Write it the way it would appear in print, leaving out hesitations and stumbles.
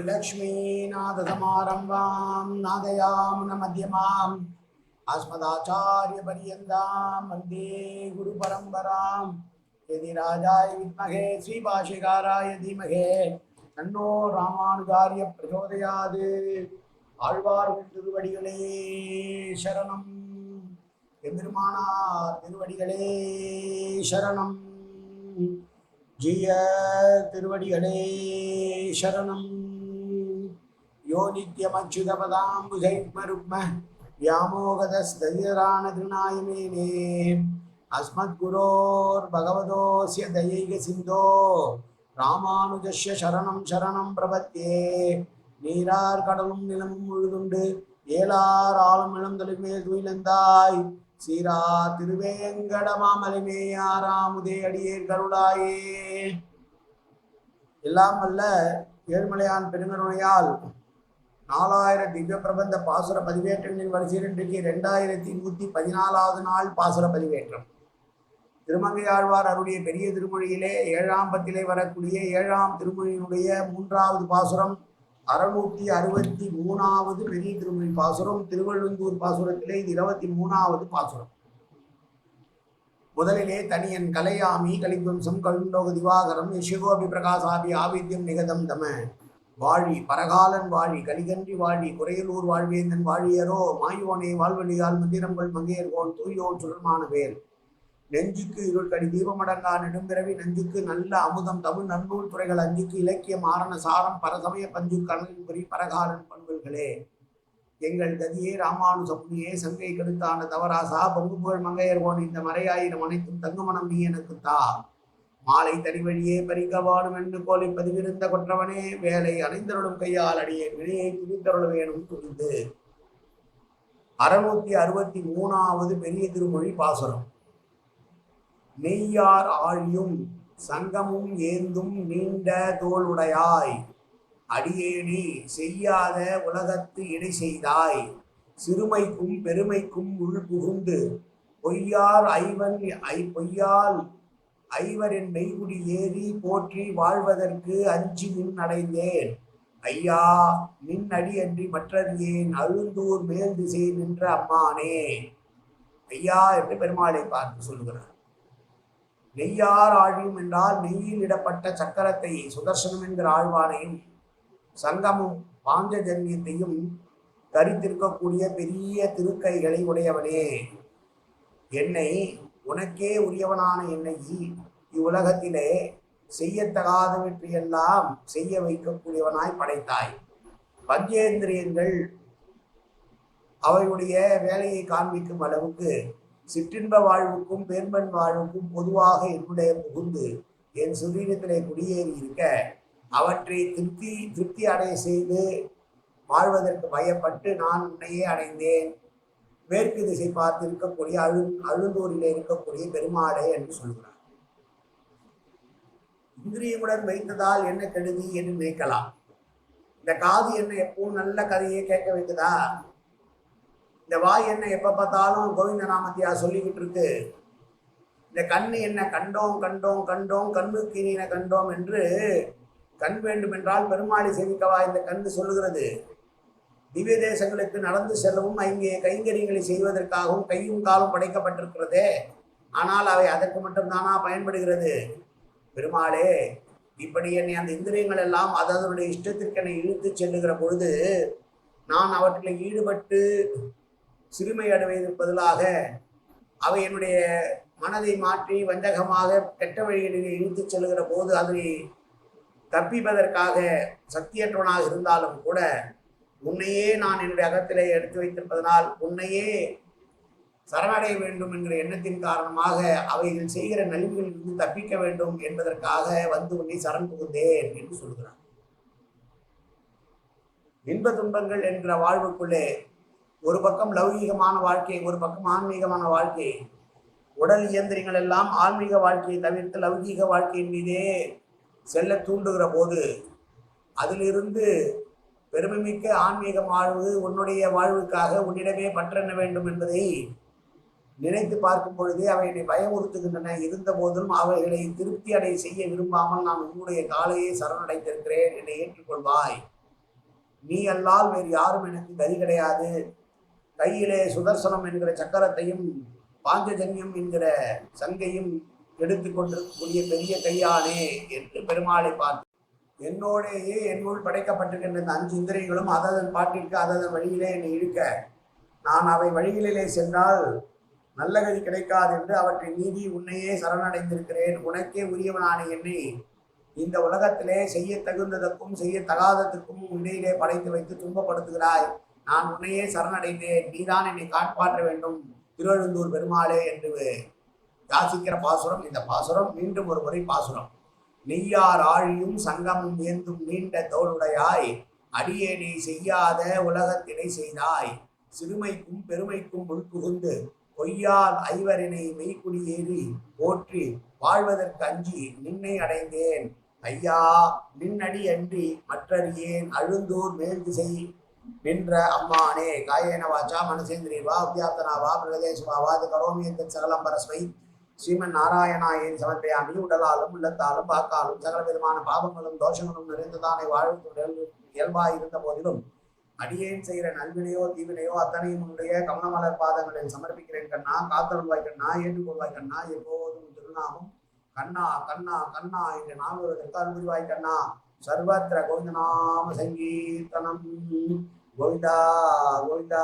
लक्ष्मीनाथसमारम्भां नादयामुनमध्यमाम् अस्मदाचार्यपर्यन्तां वन्दे गुरुपरम्परां यदि राजाय विद्महे श्रीभाष्यकाराय धीमहि तन्नो रामानुजार्य प्रचोदयात् ஆழ்வார்கள் திருவடிகளே சரணம் எம்பெருமானார் திருவடிகளே சரணம் ஜிய திருவடிகளே சரணம் யோ நித்யமச்சுதபதாம்புஜைக்மருக்ம व्यामोगतस्तैरानतृणायमेने अस्मद्गुरोर्भगवतोऽस्य दयैकसिन्धो रामानुजस्य शरणं शरणं प्रपद्ये நீரார் கடலும் நிலமும் முழுதுண்டு ஏலார் ஆளும் இளந்தொழில்மேல் துயிலந்தாய் சீரா திருவேங்கடமாமலைமேயாராமுதே அடியேர் கருளாயே. எல்லாம் வல்ல ஏழ்மலையான் பெருங்கருணையால் 4000 திவ்ய பிரபந்த பாசுர பதிவேற்றங்களின் வரிசையில் இன்றைக்கு 2114வது நாள் பாசுர பதிவேற்றம். திருமங்கையாழ்வார் அருடைய பெரிய திருமொழியிலே 7ஆம் பத்திலே வரக்கூடிய 7ஆம் திருமொழியினுடைய 3வது பாசுரம் 663வது பெரிய திருமொழி பாசுரம். திருவள்ளுந்தூர் பாசுரத்திலே இது 23வது பாசுரம். முதலிலே தனியன் கலையாமி கலித்வம்சம் கவிந்தோக திவாகரம் யசகோபி பிரகாசாபி ஆவித்யம் நிகதம் தம வாழி பரகாலன் வாழி கலிகன்றி வாழி குறையலூர் வாழ்வேந்தன் வாழியரோ மாயோனே வாழ்வழியால் மந்திரங்கள் மங்கையர்கோன் தூயோன் சுழற்மான வேல் நெஞ்சுக்கு இருள் கடி தீபமடங்கா நெடும்பிறவி நஞ்சுக்கு நல்ல அமுதம் தமிழ் நன்னூல் துறைகள் அஞ்சுக்கு இலக்கியம் ஆரண சாரம் பரசமய பஞ்சு கணலின் புரி பரகாலன் பண்புகளே எங்கள் கதியே ராமானுசமுனியே சங்கை கெடுத்தான தவராசா பொங்கு புகழ் மங்கையர்கோன் இந்த மறையாயிரம் அனைத்தும் தங்குமணம் நீ எனக்கு தா மாலை தனிவழியே பறிக்கவானும் என்று கோலை பதிவிருந்த கொற்றவனே வேலை அணைந்தருளும் கையால் அடியே வினையை துணித்தருள வேணும் துணிந்து. 663வது பெரிய திருமொழி பாசுரம். நெய்யார் ஆழியும் சங்கமும் ஏந்தும் நீண்ட தோளுடையாய் அடியேனி செய்யாத உலகத்து இடை செய்தாய் சிறுமைக்கும் பெருமைக்கும் உள் புகுந்து பொய்யார் பொய்யால் ஐவரின் மெய்குடி ஏறி போற்றி வாழ்வதற்கு அஞ்சி நின் அடைந்தேன் ஐயா நின் அடி அன்றி மற்றறியேன் அழுந்தூர் மேல் திசை நின்ற அம்மானே. ஐயா என்று பெருமாளை பார்த்து சொல்லுகிறார். நெய்யார் ஆழியும் என்றால் நெய்யில் இடப்பட்ட சக்கரத்தை சுதர்சனம் என்கிற ஆழ்வானையும் சங்கமும் பாஞ்சஜன்யத்தையும் தரித்திருக்கக்கூடிய பெரிய திருக்கைகளை உடையவனே, என்னை உனக்கே உரியவனான என்னை இவ்வுலகத்திலே செய்யத்தகாதவற்றையெல்லாம் செய்ய வைக்கக்கூடியவனாய் படைத்தாய். பஞ்சேந்திரியங்கள் அவையுடைய வேலையை காண்பிக்கும் அளவுக்கு சிற்றின்ப வாழ்வுக்கும் பேர்மன் வாழ்வுக்கும் பொதுவாக என்னுடைய புகுந்து என் சுரீரத்திலே குடியேறி இருக்க அவற்றை திருப்தி அடைய செய்து வாழ்வதற்கு பயப்பட்டு நான் உன்னையே அடைந்தேன். மேற்கு திசை பார்த்து இருக்கக்கூடிய அழுந்தூரிலே இருக்கக்கூடிய பெருமாளே என்று சொல்கிறார். இந்திரியமுடன் வைத்ததால் என்ன கெடுதி என்று நினைக்கலாம். இந்த காது என்ன எப்பவும் நல்ல கதையை கேட்க வைக்குதா? இந்த வாய் என்ன எப்ப பார்த்தாலும் கோவிந்த நாமத்தையா சொல்லிக்கிட்டு இருக்கு? இந்த கண்ணு என்ன கண்டோம் கண்டோம் கண்டோம் கண்ணுக்கு இனின கண்டோம் என்று கண் வேண்டும் என்றால் பெருமாளை சேவிக்கவா இந்த கண்ணு சொல்லுகிறது? திவ்ய தேசங்களுக்கு நடந்து செல்லவும் இங்கே கைங்கரியங்களை செய்வதற்காகவும் கையும் காலும் படைக்கப்பட்டிருக்கிறதே, ஆனால் அவை அதற்கு மட்டும்தானா பயன்படுகிறது? பெருமாளே, இப்படி என்னை அந்த இந்திரியங்கள் எல்லாம் அதனுடைய இஷ்டத்திற்கு என்னை இழுத்து செல்லுகிற பொழுது நான் அவற்றில் ஈடுபட்டு சிறுமை அடைவதற்கு பதிலாக அவை என்னுடைய மனதை மாற்றி வஞ்சகமாக கெட்ட வழிகளில் இழுத்து செல்லுகிற போது அதனை தப்பிப்பதற்காக சக்தியற்றவனாக இருந்தாலும் கூட உன்னையே நான் என்னுடைய அகத்திலே எடுத்து வைத்திருப்பதனால் உன்னையே சரணடைய வேண்டும் என்கிற எண்ணத்தின் காரணமாக அவைகள் செய்கிற நலிவுகளிலிருந்து தப்பிக்க வேண்டும் என்பதற்காக வந்து உன்னை சரண் புகுந்தேன் என்று சொல்கிறார். இன்ப துன்பங்கள் என்கிற வாழ்வுக்குள்ளே ஒரு பக்கம் லௌகீகமான வாழ்க்கை, ஒரு பக்கம் ஆன்மீகமான வாழ்க்கை. உடல் இயந்திரங்கள் எல்லாம் ஆன்மீக வாழ்க்கையை தவிர்த்து லௌகீக வாழ்க்கையின் மீதே செல்ல தூண்டுகிற போது அதிலிருந்து பெருமைமிக்க ஆன்மீக வாழ்வு உன்னுடைய வாழ்வுக்காக உன்னிடமே பற்றெண்ண வேண்டும் என்பதை நினைத்து பார்க்கும் பொழுதே அவை என்னை பயமுறுத்துகின்றன. இருந்த போதும் அவைகளை திருப்தி அடை செய்ய விரும்பாமல் நான் உன்னுடைய காலையை சரணடைந்திருக்கிறேன், என்னை ஏற்றுக்கொள்வாய் நீ அல்லால் வேறு யாரும் எனக்கு கதி கிடையாது. கையிலே சுதர்சனம் என்கிற சக்கரத்தையும் பாஞ்சஜன்யம் என்கிற சங்கையும் எடுத்துக்கொண்டிருக்கக்கூடிய பெரிய கையானே என்று பெருமாளை பார்த்து, என்னோடேயே என்னுள் படைக்கப்பட்டிருக்கின்ற இந்த 5 இந்திரியங்களும் அதன் பாட்டிற்கு அதன் வழியிலே என்னை இழுக்க, நான் அவை வழிகளிலே சென்றால் நல்ல கதி கிடைக்காது என்று அவற்றின் நீதி உன்னையே சரணடைந்திருக்கிறேன். உனக்கே உரியவனான என்னை இந்த உலகத்திலே செய்ய தகுந்ததற்கும் செய்ய தகாததற்கும் இடையிலே படைத்து வைத்து துன்பப்படுத்துகிறாய். நான் உன்னையே சரணடைந்தேன், நீதான் என்னை காப்பாற்ற வேண்டும் திருவழுந்தூர் பெருமாளே என்று யாசிக்கிற பாசுரம் இந்த பாசுரம். மீண்டும் ஒரு முறை பாசுரம். நெய்யார் ஆழியும் சங்கமும் ஏந்தும் நீண்ட தோளுடையாய், அடியேனை செய்யாத உலகத்தினை செய்தாய். சிறுமைக்கும் பெருமைக்கும் உள்புகுந்து பொய்யால் ஐவரினை மெய்க்குடியேறி போற்றி வாழ்வதற்கு அஞ்சி நின்னை அடைந்தேன். ஐயா நின்னடி அன்றி மற்றறியேன் அழுந்தூர் மேல் திசை நின்ற அம்மானே. காயேன வாச்சா மனசேந்திரியவா உத்தியாப்தனாவா பிரகதேசுவாவா அது கரோமியத்தின் சகலம்பரஸ்மை ஸ்ரீமன் நாராயணாயேன் சமர்ப்பயாமி. உடலாலும் உள்ளத்தாலும் வாக்காலும் சகல விதமான பாவங்களும் தோஷங்களும் நிறைந்ததானே வாழ்வு இயல்பாயிருந்த போதிலும் அடியேன் செய்கிற நல்வினையோ தீவினையோ அத்தனையும் உன்னுடைய கமலமலர் பாதங்களில் சமர்ப்பிக்கிறேன் கண்ணா. காத்தருள்வாய் கண்ணா, ஏற்றுக்கொள்வாய் கண்ணா. எப்போதும் திருநாமம் கண்ணா கண்ணா கண்ணா என்று நான் ஒரு கருத்தால் புரிவாய் கண்ணா. சர்வத்திர கோவிந்தநாம சங்கீர்த்தனம் கோவிந்தா கோவிந்தா